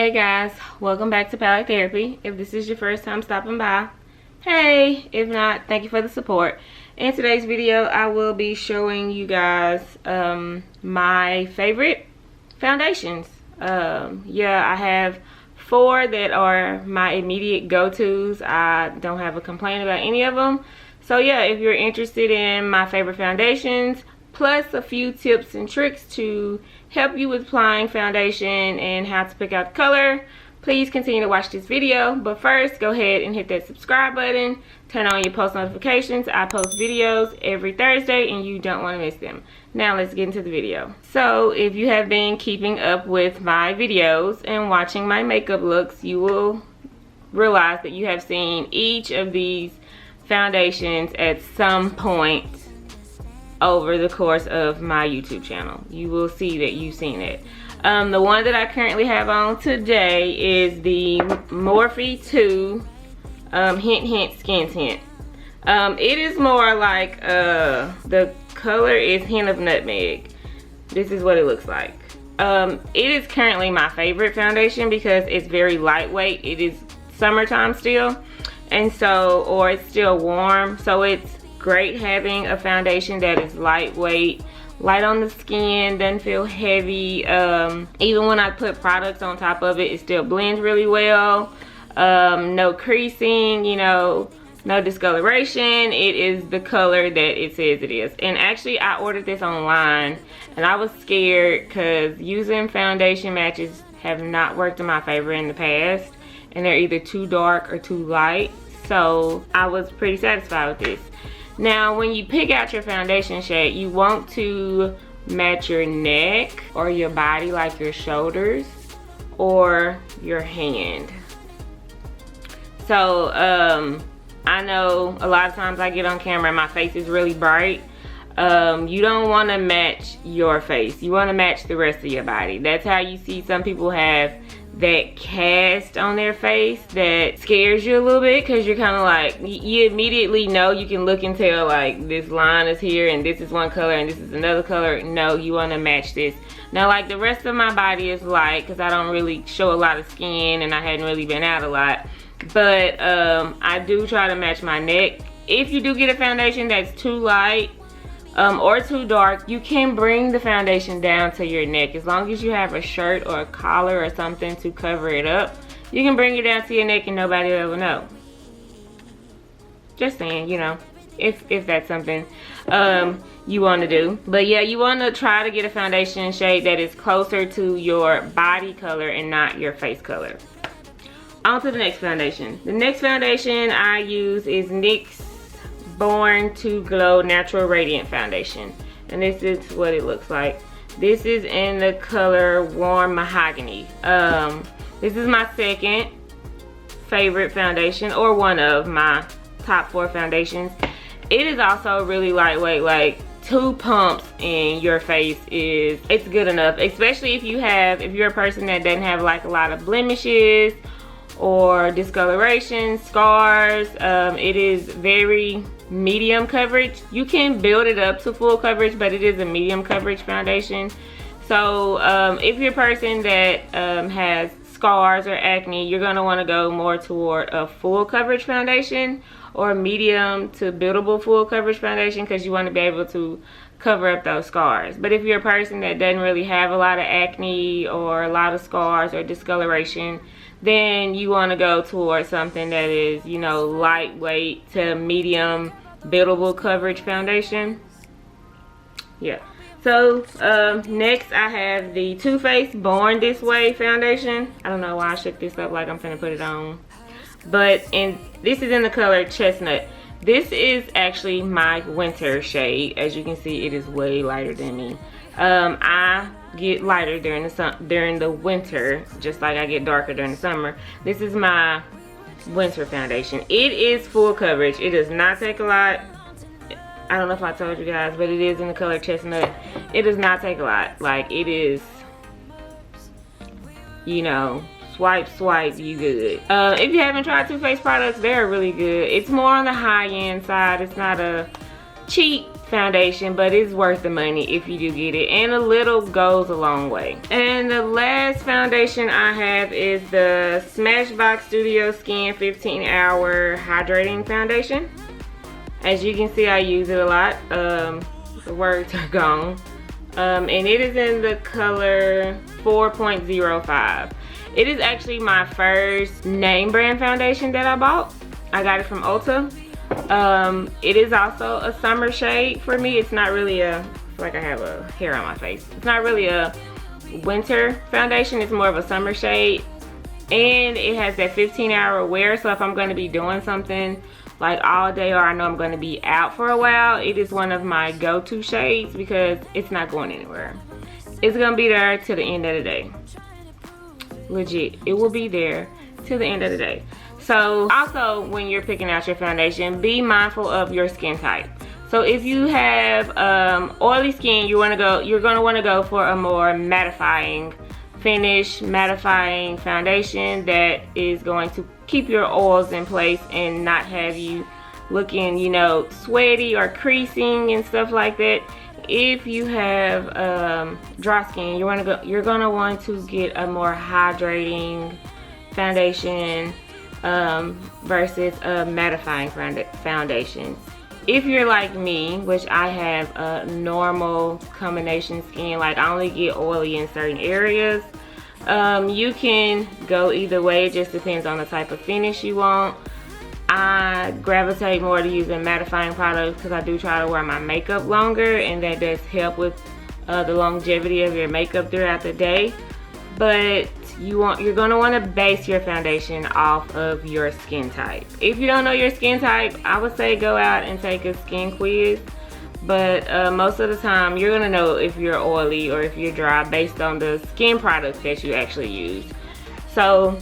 Hey guys, welcome back to Palette Therapy. If this is your first time stopping by, hey. If not, thank you for the support. In today's video, I will be showing you guys my favorite foundations. Yeah, I have 4 that are my immediate go-tos. I don't have a complaint about any of them. So yeah, if you're interested in my favorite foundations, plus a few tips and tricks to help you with applying foundation and how to pick out the color, please continue to watch this video. But first, go ahead and hit that subscribe button, turn on your post notifications. I post videos every Thursday and you don't want to miss them. Now let's get into the video. So if you have been keeping up with my videos and watching my makeup looks, you will realize that you have seen each of these foundations at some point over the course of my YouTube channel. You will see that you've seen it. The one that I currently have on today is the Morphe 2 Hint Hint Skin Tint. It is more like the color is Hint of Nutmeg. This is what it looks like. It is currently my favorite foundation because it's very lightweight. It is summertime still, and so, or it's still warm, so it's great having a foundation that is lightweight, light on the skin, doesn't feel heavy. Even when I put products on top of it, it still blends really well. No creasing, you know, no discoloration. It is the color that it says it is. And actually, I ordered this online and I was scared because using foundation matches have not worked in my favor in the past, and they're either too dark or too light. So I was pretty satisfied with this. Now, when you pick out your foundation shade, you want to match your neck or your body, like your shoulders or your hand. So, I know a lot of times I get on camera and my face is really bright. You don't want to match your face. You want to match the rest of your body. That's how you see some people have that cast on their face that scares you a little bit, because you're kind of like, you immediately know, you can look and tell like this line is here and this is one color and this is another color. No, you want to match this. Now, like, the rest of my body is light because I don't really show a lot of skin and I hadn't really been out a lot, but I do try to match my neck. If you do get a foundation that's too light or too dark, you can bring the foundation down to your neck. As long as you have a shirt or a collar or something to cover it up, you can bring it down to your neck and nobody will ever know. Just saying, you know, if that's something you want to do. But yeah, you want to try to get a foundation shade that is closer to your body color and not your face color. On to the next foundation. The next foundation I use is NYX's Born to Glow Natural Radiant Foundation, and this is what it looks like. This is in the color Warm Mahogany. This is my second favorite foundation, or one of my top 4 foundations. It is also really lightweight. Like, 2 pumps in your face it's good enough, especially if you're a person that doesn't have like a lot of blemishes or discoloration, scars. It is very medium coverage. You can build it up to full coverage, but it is a medium coverage foundation. So if you're a person that has scars or acne, you're going to want to go more toward a full coverage foundation or a medium to buildable full coverage foundation, because you want to be able to cover up those scars. But if you're a person that doesn't really have a lot of acne or a lot of scars or discoloration, then you want to go towards something that is, you know, lightweight to medium buildable coverage foundation. Yeah. So next I have the Too Faced Born This Way foundation. I don't know why I shook this up like I'm finna put it on, but this is in the color Chestnut. This is actually my winter shade. As you can see, it is way lighter than me. I get lighter during the winter, just like I get darker during the summer. This is my winter foundation. It is full coverage. It does not take a lot. I don't know if I told you guys, but it is in the color Chestnut. It does not take a lot. Like, it is, you know, swipe, you good. If you haven't tried Too Faced products, they're really good. It's more on the high-end side. It's not a cheap foundation, but it's worth the money if you do get it, and a little goes a long way. And the last foundation I have is the Smashbox Studio Skin 15-Hour Hydrating Foundation. As you can see, I use it a lot. The words are gone. And it is in the color 4.05. It is actually my first name brand foundation that I bought. I got it from Ulta. It is also a summer shade for me. It's not really a, I feel like I have a hair on my face. It's not really a winter foundation. It's more of a summer shade. And it has that 15-hour wear. So if I'm going to be doing something like all day, or I know I'm going to be out for a while, it is one of my go-to shades because it's not going anywhere. It's going to be there till the end of the day. Legit, it will be there till the end of the day. So also, when you're picking out your foundation, be mindful of your skin type. So if you have oily skin, you're going to want to go for a more mattifying finish, mattifying foundation that is going to keep your oils in place and not have you looking, you know, sweaty or creasing and stuff like that. If you have dry skin, you're gonna want to get a more hydrating foundation versus a mattifying foundation. If you're like me, which I have a normal combination skin, like I only get oily in certain areas, you can go either way. It just depends on the type of finish you want. I gravitate more to using mattifying products because I do try to wear my makeup longer, and that does help with the longevity of your makeup throughout the day. But you're going to want to base your foundation off of your skin type. If you don't know your skin type, I would say go out and take a skin quiz. But most of the time, you're going to know if you're oily or if you're dry based on the skin products that you actually use. So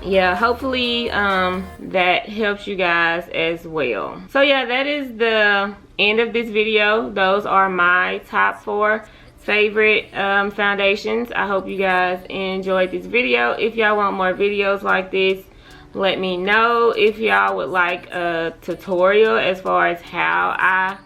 yeah, hopefully that helps you guys as well. So yeah, that is the end of this video. Those are my top 4 favorite foundations. I hope you guys enjoyed this video. If y'all want more videos like this, let me know. If y'all would like a tutorial as far as how I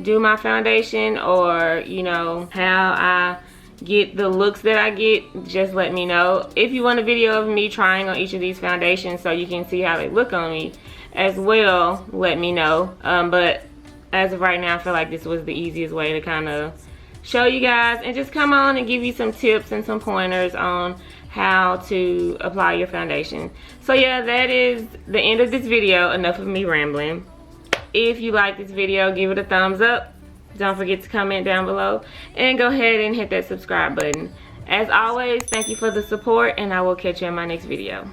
do my foundation, or you know, how I get the looks that I get, just let me know. If you want a video of me trying on each of these foundations so you can see how they look on me as well, let me know. But as of right now, I feel like this was the easiest way to kind of show you guys and just come on and give you some tips and some pointers on how to apply your foundation. So yeah, that is the end of this video. Enough of me rambling. If you like this video, give it a thumbs up. Don't forget to comment down below and go ahead and hit that subscribe button. As always, thank you for the support, and I will catch you in my next video.